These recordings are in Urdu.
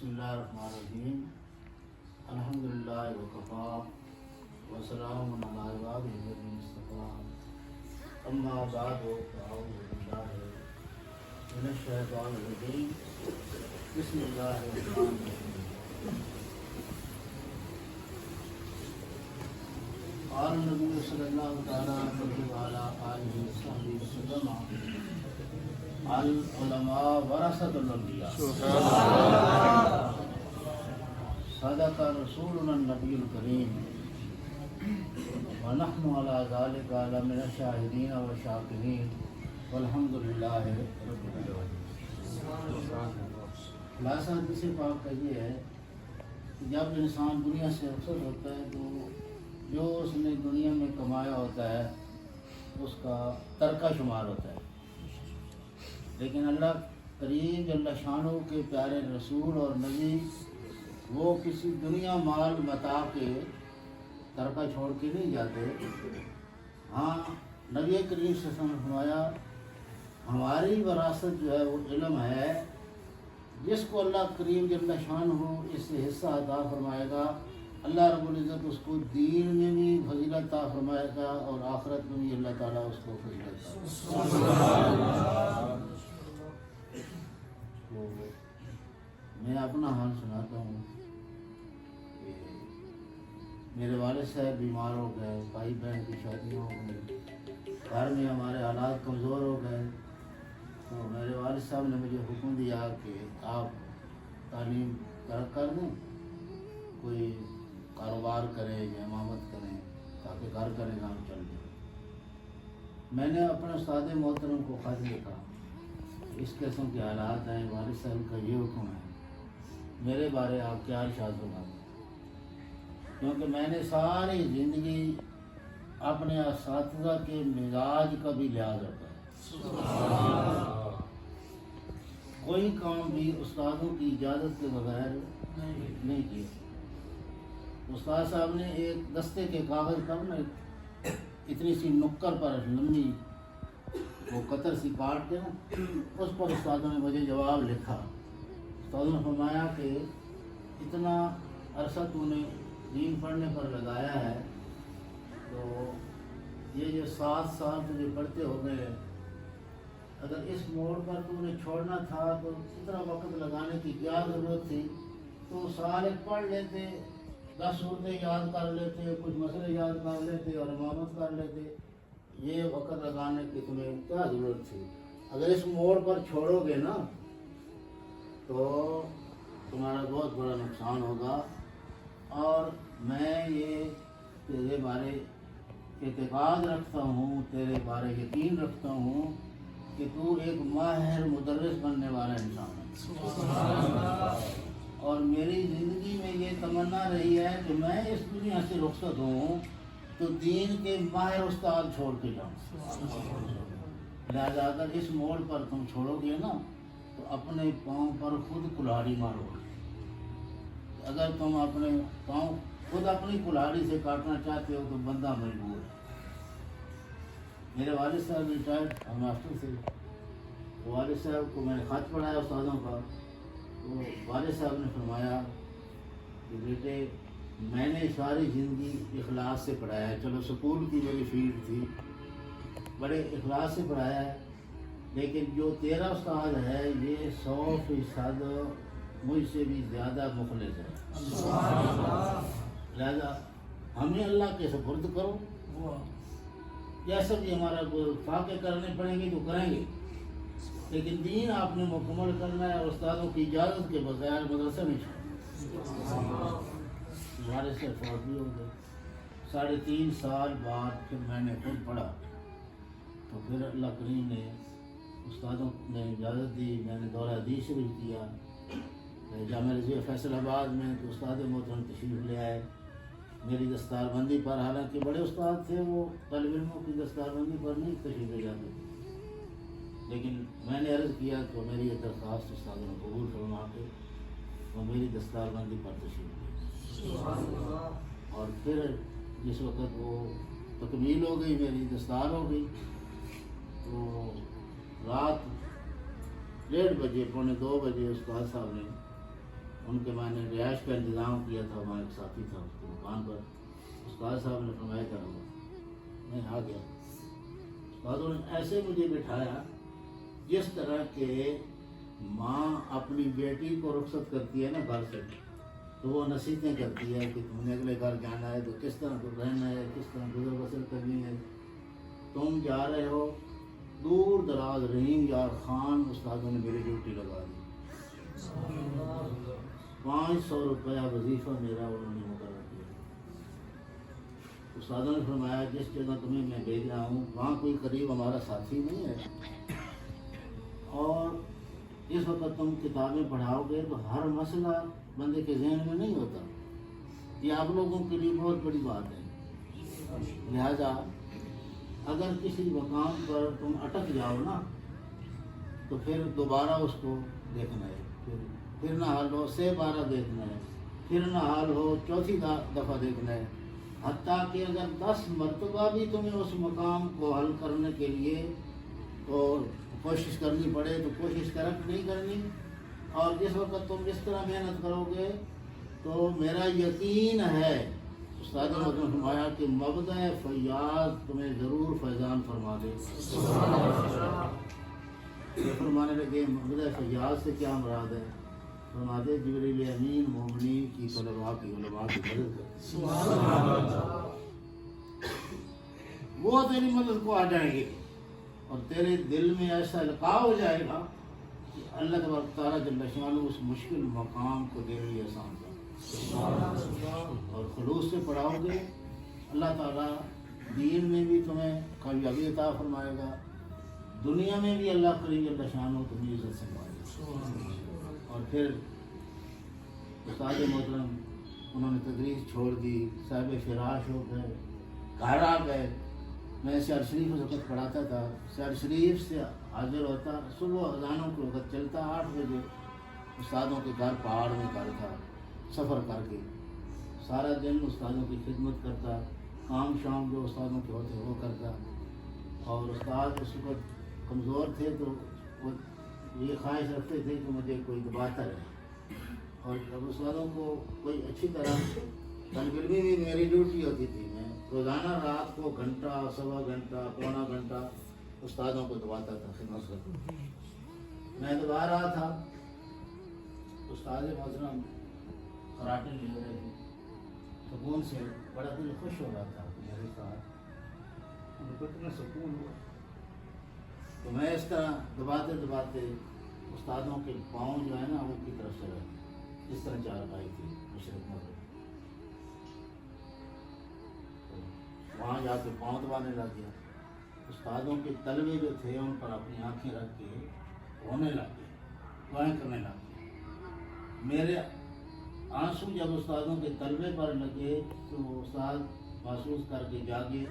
بسم اللہ الرحمن الرحیم الحمدللہ وکفا وسلام علی عبادہ الذین اصطفیٰ اما بعد فاعوذ باللہ من الشیطان الرجیم بسم اللہ الرحمن الرحیم قال النبی صلی اللہ تعالیٰ علیہ وآلہ وصحبہ وسلم العلماء ورثۃ الانبیاء صدق رسولنا النبی الکریم ونحن علی ذلک لمن الشاہدین والشاکرین والحمد للہ رب العالمین۔ خلاصہ حدیث پاک کا یہ ہے کہ جب انسان دنیا سے رخصت ہوتا ہے تو جو اس نے دنیا میں کمایا ہوتا ہے اس کا ترکہ شمار ہوتا ہے، لیکن اللہ کریم جل شانہ کے پیارے رسول اور نبی وہ کسی دنیا مال متاع کے ترکہ چھوڑ کے نہیں جاتے۔ ہاں نبی کریم صلی اللہ علیہ وسلم نے فرمایا ہماری وراثت جو ہے وہ علم ہے، جس کو اللہ کریم جل شانہ اس سے حصہ عطا فرمائے گا اللہ رب العزت اس کو دین میں بھی فضیلت عطا فرمائے گا اور آخرت میں بھی اللہ تعالیٰ اس کو فضیلت عطا۔ تو میں اپنا حال سناتا ہوں کہ میرے والد صاحب بیمار ہو گئے، بھائی بہن کی شادی ہو گئی، گھر میں ہمارے حالات کمزور ہو گئے، تو میرے والد صاحب نے مجھے حکم دیا کہ آپ تعلیم ترک کر دیں، کوئی کاروبار کریں یا امامت کریں تاکہ گھر کا نظام چل جائے۔ میں نے اپنے استاد محترم کو خط لکھا، اس قسم کے حالات ہیں، والد صاحب کا یہ حکم ہے، میرے بارے آپ کیا ارشاد فرمائیں؟ کیونکہ میں نے ساری زندگی اپنے اساتذہ کے مزاج کا بھی لحاظ رکھا ہے، کوئی کام بھی استادوں کی اجازت کے بغیر نہیں کیا۔ استاد صاحب نے ایک دستے کے کاغذ پر نا اتنی سی نکر پر لمبی وہ قطر سی کاٹ کے نا اس پر استادوں نے مجھے جواب لکھا۔ استادوں نے فرمایا کہ اتنا عرصہ تو نے دین پڑھنے پر لگایا ہے، تو یہ جو 7 سال تجھے پڑھتے ہو گئے، اگر اس موڑ پر تو نے چھوڑنا تھا تو اتنا وقت لگانے کی کیا ضرورت تھی؟ تو سال ایک پڑھ لیتے، 10 صورتیں یاد کر لیتے، کچھ مسئلے یاد کر لیتے اور امامت کر لیتے، یہ وقت لگانے کی تمہیں کیا ضرورت تھی؟ اگر اس موڑ پر چھوڑو گے نا تو تمہارا بہت بڑا نقصان ہوگا، اور میں یہ تیرے بارے اعتقاد رکھتا ہوں، تیرے بارے یقین رکھتا ہوں کہ تو ایک ماہر مدرس بننے والا انسان ہے، اور میری زندگی میں یہ تمنا رہی ہے کہ میں اس دنیا سے رخصت ہوں تو دین کے ماہر استاد چھوڑ کے جاؤں، لہذا اگر اس موڑ پر تم چھوڑو گے نا تو اپنے پاؤں پر خود کلہاڑی مارو گے۔ اگر تم اپنے پاؤں خود اپنی کلہاڑی سے کاٹنا چاہتے ہو تو بندہ مجبور ہے۔ میرے والد صاحب ریٹائرڈ ماسٹر تھے، والد صاحب کو میں نے خط پڑھایا استادوں کا، تو والد صاحب نے فرمایا کہ بیٹے میں نے ساری زندگی اخلاص سے پڑھایا ہے، چلو سکول کی میری فیلڈ تھی، بڑے اخلاص سے پڑھایا ہے، لیکن جو تیرا استاد ہے یہ 100% مجھ سے بھی زیادہ مخلص ہے، لہذا ہمیں اللہ کے سپرد کرو، جیسا بھی ہمارا کوئی فاقے کرنے پڑیں گے تو کریں گے، لیکن دین آپ نے مکمل کرنا ہے اور استادوں کی اجازت کے بغیر مدرسہ نہیں چھوڑنا۔ ہمارے سے فوت بھی ہو گئے، 3.5 سال بعد پھر میں نے خود پڑھا، تو پھر اللہ کریم نے استادوں نے اجازت دی، میں نے دورہ حدیث شریف کیا جامعہ رضویہ فیصل آباد میں، تو استاد محترم تشریف لے آئے میری دستار بندی پر، حالانکہ بڑے استاد تھے وہ طالب علموں کی دستار بندی پر نہیں تشریف لے جاتے، لیکن میں نے عرض کیا کہ میری یہ درخواست استادوں نے قبول فرما کے وہ میری دستار بندی پر تشریف لے، اور پھر جس وقت وہ تکمیل ہو گئی، میری دستار ہو گئی، تو رات 1:30 بجے 1:45 استاد صاحب نے ان کے میں نے رہائش کا انتظام کیا تھا، وہاں ایک ساتھی تھا اس کی دکان پر، استاد صاحب نے فرمایا کرو، میں آ گیا۔ استادوں نے ایسے مجھے بٹھایا جس طرح کہ ماں اپنی بیٹی کو رخصت کرتی ہے نا گھر سے، تو وہ نصیحتیں کرتی ہے کہ تم نے اگلے گھر جانا ہے تو کس طرح تو رہنا ہے، کس طرح گزر بسر کرنی ہے۔ تم جا رہے ہو دور دراز، رحیم یار خان استادوں نے میری ڈیوٹی لگا دی، 500 روپیہ وظیفہ میرا انہوں نے مقرر کیا۔ استادوں نے فرمایا جس جگہ تمہیں میں بھیج رہا ہوں وہاں کوئی قریب ہمارا ساتھی نہیں ہے، اور اس وقت تم کتابیں پڑھاؤ گے تو ہر مسئلہ بندے کے ذہن میں نہیں ہوتا، یہ آپ لوگوں کے لیے بہت بڑی بات ہے۔ لہذا اگر کسی مقام پر تم اٹک جاؤ نا تو پھر دوبارہ اس کو دیکھنا ہے، پھر نہ حال ہو سے بارہ دیکھنا ہے، پھر نہ حال ہو چوتھی دفعہ دیکھنا ہے، حتیٰ کہ اگر 10 مرتبہ بھی تمہیں اس مقام کو حل کرنے کے لیے اور کوشش کرنی پڑے تو کوشش کرک نہیں کرنی۔ اور جس وقت تم اس طرح محنت کرو گے تو میرا یقین ہے استاد نے فرمایا کہ مبدأ فیاض تمہیں ضرور فیضان فرما دے۔ یہ فرمانے لگے مبدأ فیاض سے کیا مراد ہے؟ فرما دے جبریل امین مومنین کی طلباء کی علماء کی مدد کر، وہ تیری مدد کو آ جائیں گے اور تیرے دل میں ایسا لقاء ہو جائے گا کہ اللہ تبارک تعالیٰ جل شانہ اس مشکل مقام کو دے لیے آسان کر، اور خلوص سے پڑھاؤ گے اللہ تعالیٰ دین میں بھی تمہیں کامیابی عطا فرمائے گا، دنیا میں بھی اللہ کریم جل شانہ تمہیں عزت سے پائے گا۔ اور پھر استاد محترم انہوں نے تدریس چھوڑ دی، صاحب فراش ہو گئے، گھر آ گئے۔ میں سیر شریف اس وقت پڑھاتا تھا، سیر شریف سے حاضر ہوتا، صبح اذانوں کے وقت چلتا 8 بجے، استادوں کے گھر پہاڑ میں گھر تھا، سفر کر کے سارا دن استادوں کی خدمت کرتا، کام شام جو استادوں کے ہوتے وہ کرتا، اور استاد اس وقت کمزور تھے تو وہ یہ خواہش رکھتے تھے کہ مجھے کوئی دباتا رہے، اور جب استادوں کو کوئی اچھی طرح طالب علمی بھی میری ڈیوٹی ہوتی تھی، میں روزانہ رات کو گھنٹہ سوا گھنٹہ پونا گھنٹہ استادوں کو دباتا تھا، خدمت کرتا۔ میں دبا رہا تھا، استاد محترم خراٹے لے رہے تھے، سکون سے بڑا دل خوش ہو رہا تھا میرے ساتھ، ان کو اتنا سکون ہوا۔ تو میں اس طرح دباتے دباتے استادوں کے پاؤں جو ہے نا وہ کی طرف سے رہے، اس طرح چارپائی تھی مشرق مغرب، وہاں جا کے پاؤں دبانے لگ گیا۔ استادوں کے طلبے جو تھے ان پر اپنی آنکھیں رکھ کے رونے لگ گئے، دعائیں کرنے لگ گئے۔ میرے آنسو جب استادوں کے طلبے پر لگے تو استاد محسوس کر کے جاگے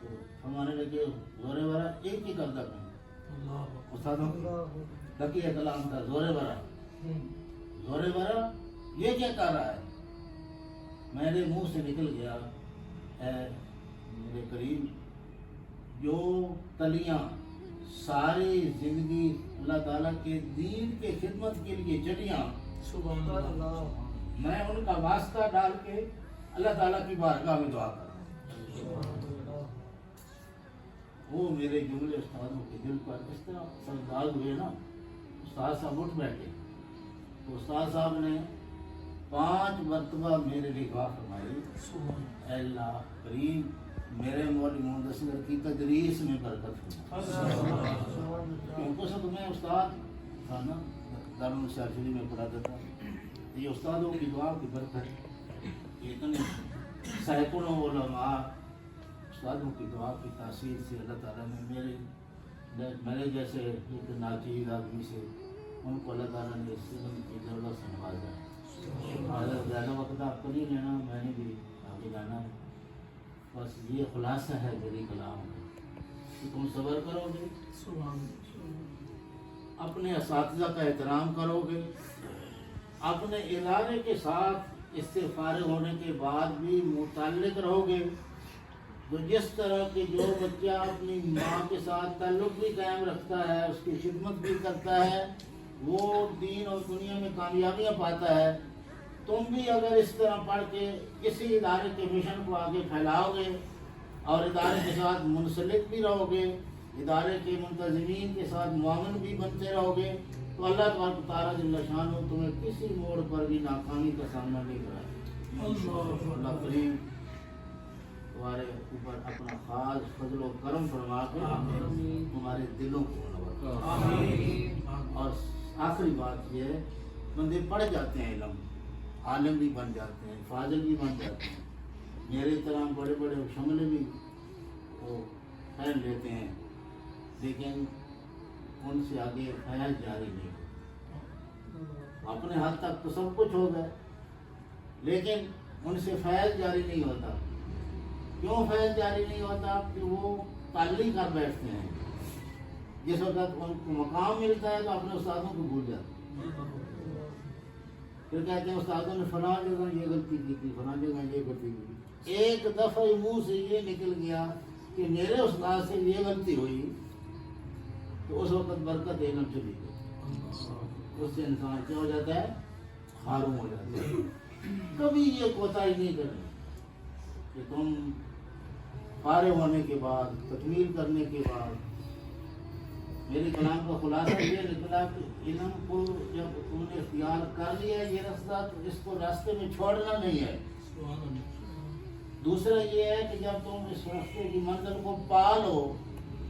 تو فرمانے لگے زورے برا ایک ہی کردہ میں استادوں کی کلام تھا، زورے برا یہ کیا کر رہا ہے؟ میرے منہ سے نکل گیا، اے میرے کریم، جو تلیاں ساری زندگی اللہ تعالیٰ کے دین کے خدمت کے لیے چلیاں، سبحان اللہ، میں ان کا واسطہ ڈال کے اللہ تعالیٰ کی بارگاہ میں دعا کر رہا ہوں۔ وہ میرے جملے استادوں کے دل پر اس طرح سردار ہوئے نا، استاد صاحب اٹھ بیٹھے تو استاد صاحب نے 5 مرتبہ میرے لیے دعا فرمائی، اے اللہ کریم میرے مولوی محمد اصغر کی تدریس میں برکت فرما، کیونکہ اس وقت میں استاد تھا نا، دارالمعارف شریف میں پڑھاتا تھا، یہ استادوں کی دعا کی برکت، اتنے سینکڑوں علماء استادوں کی دعا کی تاثیر سے اللہ تعالیٰ نے میرے جیسے ایک ناچیز آدمی سے ان کو اللہ تعالیٰ نے اس علم کی ضرورت سے نوازا۔ زیادہ وقت آپ کو نہیں لینا، میں نے بھی آگے جانا ہے، بس یہ خلاصہ ہے میری کلام کا کہ تم صبر کرو گے، اپنے اساتذہ کا احترام کرو گے، اپنے ادارے کے ساتھ اس سے فارغ ہونے کے بعد بھی متعلق رہو گے، تو جس طرح کہ جو بچہ اپنی ماں کے ساتھ تعلق بھی قائم رکھتا ہے، اس کی خدمت بھی کرتا ہے، وہ دین اور دنیا میں کامیابیاں پاتا ہے. تم بھی اگر اس طرح پڑھ کے کسی ادارے کے مشن کو آگے پھیلاؤ گے اور ادارے کے ساتھ منسلک بھی رہو گے, ادارے کے منتظمین کے ساتھ معاون بھی بنتے رہو گے, تو اللہ تبارک و تعالیٰ جل شانہ تمہیں کسی موڑ پر بھی ناکامی کا سامنا نہیں کرائے. اللہ کریم تمہارے اوپر اپنا خاص فضل و کرم فرما کے تمہارے دلوں کو نوازے. اور آخری بات یہ ہے, بندے پڑھ جاتے ہیں, علم عالم بھی بن جاتے ہیں, فاضل بھی بن جاتے ہیں, میرے طرح بڑے بڑے شملے بھی وہ پہن لیتے ہیں, لیکن ان سے آگے فیض جاری نہیں ہوتا. اپنے حد تک تو سب کچھ ہو گئے, لیکن ان سے فیض جاری نہیں ہوتا. کیوں فیض جاری نہیں ہوتا؟ کہ وہ تعلیم کر بیٹھتے ہیں. جس وقت ان کو مقام ملتا ہے تو اپنے استادوں کو بھول جاتے ہیں. پھر کہتے ہیں استادوں نے فلاں جگہ یہ غلطی کی تھی, فلاں جگہ یہ غلطی کی تھی. ایک دفعہ منہ سے یہ نکل گیا کہ میرے استاد سے یہ غلطی ہوئی, تو اس وقت برکت علم چلی گئی. اس سے انسان کیا ہو جاتا ہے؟ محروم ہو جاتا ہے. کبھی یہ کوتاہی نہیں کرنی کہ تم فارغ ہونے کے بعد, تکمیل کرنے کے بعد, میرے کلام کا خلاصہ یہ نکلا کہ علم کو جب تم نے اختیار کر لیا یہ راستہ, تو اس کو راستے میں چھوڑنا نہیں ہے. دوسرا یہ ہے کہ جب تم اس راستے کی منزل کو پا لو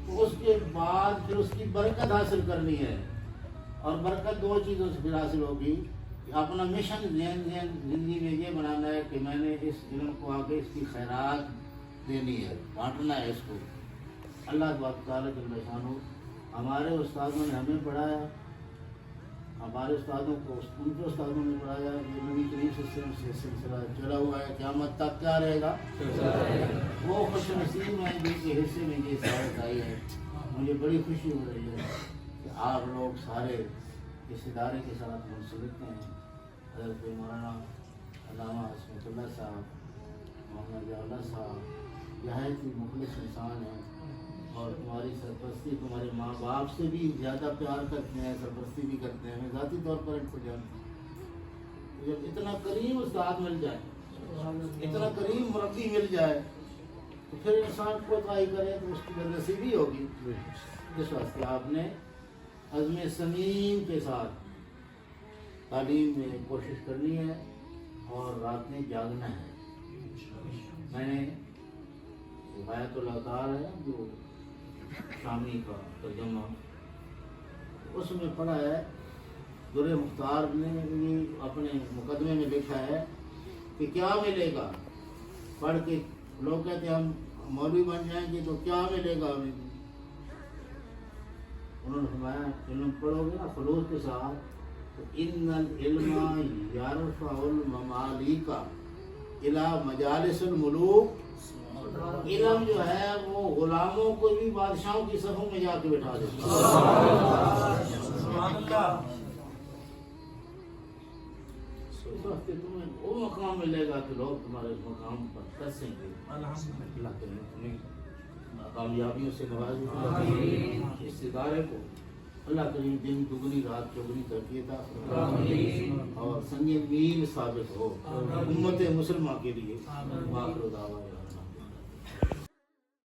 تو اس کے بعد پھر اس کی برکت حاصل کرنی ہے. اور برکت دو چیزوں سے پھر حاصل ہوگی کہ اپنا مشن زندگی میں یہ بنانا ہے کہ میں نے اس علم کو آگے اس کی خیرات دینی ہے, بانٹنا ہے اس کو. اللہ تبارک تعالیٰ جل شانہ ہمارے استادوں نے ہمیں پڑھایا, ہمارے استادوں کو ان کے استادوں نے پڑھایا. یہ نبی کریم صلی اللہ علیہ وسلم سے سلسلہ چلا ہوا ہے, قیامت تک کیا رہے گا؟ وہ خوش نصیب ہیں جن کے حصے میں یہ سعادت آئی ہے. مجھے بڑی خوشی ہو رہی ہے کہ آپ لوگ سارے اس ادارے کے ساتھ منسلک ہیں. حضرت مولانا علامہ عصمت اللہ صاحب, مولانا ضیاء اللہ صاحب نہایت ہی مخلص انسان ہیں, اور تمہاری سرپرستی تمہارے ماں باپ سے بھی زیادہ پیار کرتے ہیں, سرپرستی بھی کرتے ہیں. میں ذاتی طور پر ان کو جانتا ہوں. جب اتنا کریم استاد مل جائے, اتنا کریم مربی مل جائے, تو پھر انسان کو کوتاہی کرے تو اس کی بد نصیبی ہوگی. اس واسطے آپ نے عزم صمیم کے ساتھ تعلیم میں کوشش کرنی ہے اور رات میں جاگنا ہے. میں نے روایت الاوتار ہے جو شامی کا ترجمہ, اس میں پڑھا ہے, در مختار نے یہ اپنے مقدمے میں لکھا ہے کہ کیا ملے گا. پڑھ کے لوگ کہتے ہیں ہم مولوی بن جائیں گے تو کیا ملے گا ہمیں. انہوں نے فرمایا علم پڑھو گے نا خلوص کے ساتھ تو ان العلم یرفع الممالک الی مجالس الملوک. علم جو ہے وہ غلاموں کو بھی بادشاہوں کی صفوں میں جا کے بٹھا دیتا ہے. اس وقت تمہیں وہ مقام ملے گا کہ لوگ تمہارے مقام پر ترسیں گے. اللہ کرے تمہیں کامیابیوں سے نوازے. اس ادارے کو اللہ کریم دن دگنی رات چوگنی ترقی عطا فرمائے اور سنگ میل ثابت ہو امت مسلمہ کے لیے. آخر دعوانا